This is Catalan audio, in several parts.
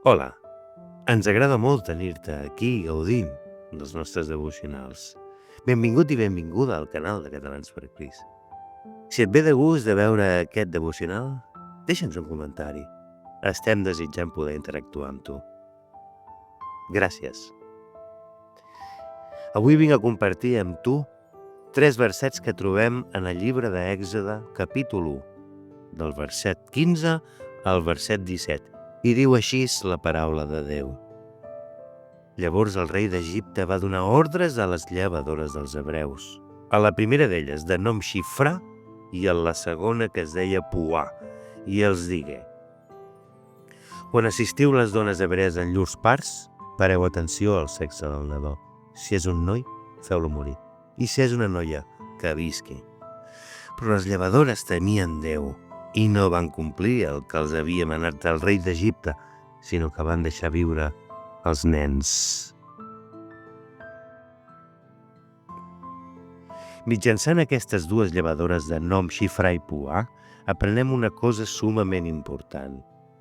Hola, ens agrada molt tenir-te aquí gaudint dels nostres devocionals. Benvingut i benvinguda al canal de Catalans per Crist. Si et ve de gust de veure aquest devocional, deixa'ns un comentari. Estem desitjant poder interactuar amb tu. Gràcies. Avui vinc a compartir amb tu 3 versets que trobem en el llibre d'Èxode, capítol 1, del verset 15 al verset 17, i diu així la paraula de Déu. Llavors el rei d'Egipte va donar ordres a les llevadores dels hebreus, a la primera d'elles, de nom Xifrà, i a la segona, que es deia Puà, i els digué: quan assistiu les dones hebrees en llurs parts, pareu atenció al sexe del nadó. Si és un noi, feu-lo morir, i si és una noia, que visqui. Però les llevadores temien Déu i no van complir el que els havia manat el rei d'Egipte, sinó que van deixar viure els nens. Mitjançant aquestes dues llevadores de nom Xifrà i Puà, aprenem una cosa sumament important: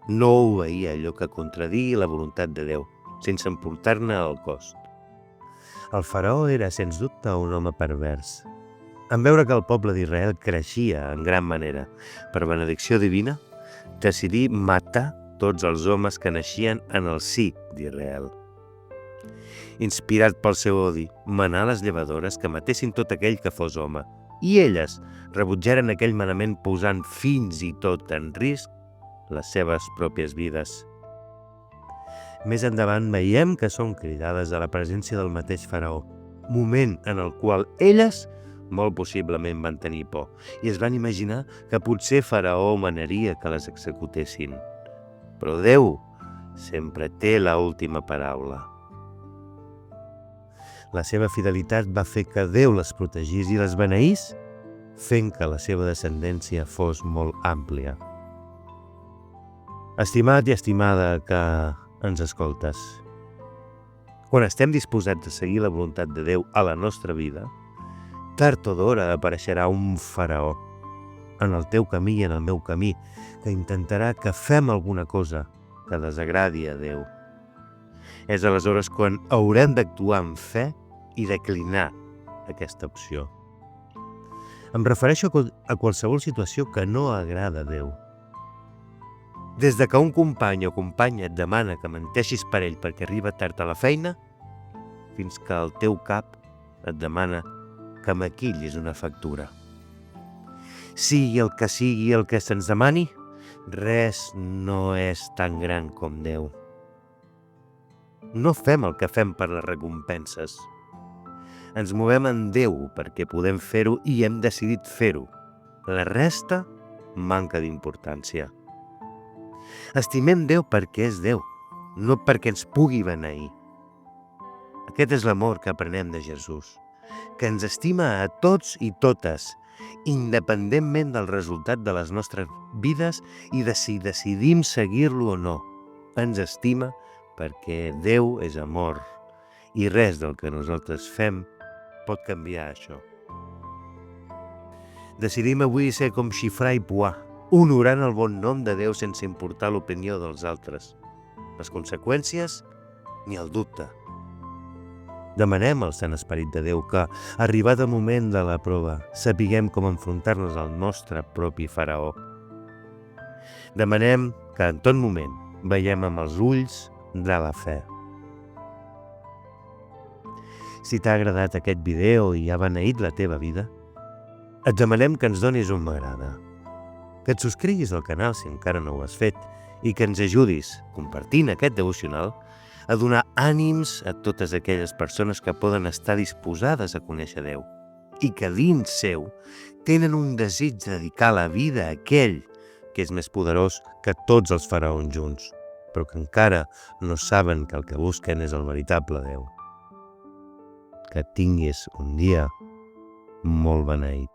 no obeir allò que contradigui la voluntat de Déu, sense importar-ne el cost. El faraó era, sens dubte, un home pervers. En veure que el poble d'Israel creixia en gran manera, per benedicció divina, decidí matar tots els homes que naixien en el si d'Israel. Inspirat pel seu odi, manà les llevadores que matessin tot aquell que fos home, i elles rebutjaren aquell manament posant fins i tot en risc les seves pròpies vides. Més endavant veiem que són cridades a la presència del mateix faraó, moment en el qual elles molt possiblement van tenir por i es van imaginar que potser faraó manaria que les executessin. Però Déu sempre té l'última paraula. La seva fidelitat va fer que Déu les protegís i les beneís, fent que la seva descendència fos molt àmplia. Estimat i estimada que ens escoltes, quan estem disposats a seguir la voluntat de Déu a la nostra vida, tard o d'hora apareixerà un faraó en el teu camí i en el meu camí que intentarà que fem alguna cosa que desagradi a Déu. És aleshores quan haurem d'actuar amb fe i declinar aquesta opció. Em refereixo a qualsevol situació que no agrada a Déu. Des de que un company o companya et demana que menteixis per ell perquè arriba tard a la feina, fins que el teu cap et demana que maquillis una factura. Sigui el que se'ns demani, res no és tan gran com Déu. No fem el que fem per les recompenses. Ens movem en Déu perquè podem fer-ho i hem decidit fer-ho. La resta manca d'importància. Estimem Déu perquè és Déu, no perquè ens pugui beneir. Aquest és l'amor que aprenem de Jesús, que ens estima a tots i totes, independentment del resultat de les nostres vides i de si decidim seguir-lo o no. Ens estima perquè Déu és amor i res del que nosaltres fem pot canviar això. Decidim avui ser com Xifrà i Puà, honorant el bon nom de Déu sense importar l'opinió dels altres, les conseqüències ni el dubte. Demanem al Sant Esperit de Déu que, arribat el moment de la prova, sapiguem com enfrontar-nos al nostre propi faraó. Demanem que en tot moment veiem amb els ulls de la fe. Si t'ha agradat aquest vídeo i ha beneït la teva vida, et demanem que ens donis un m'agrada, que et subscriguis al canal si encara no ho has fet i que ens ajudis, compartint aquest devocional, a donar ànims a totes aquelles persones que poden estar disposades a conèixer Déu i que dins seu tenen un desig de dedicar la vida a aquell que és més poderós que tots els faraons junts, però que encara no saben que el que busquen és el veritable Déu. Que tinguis un dia molt beneït.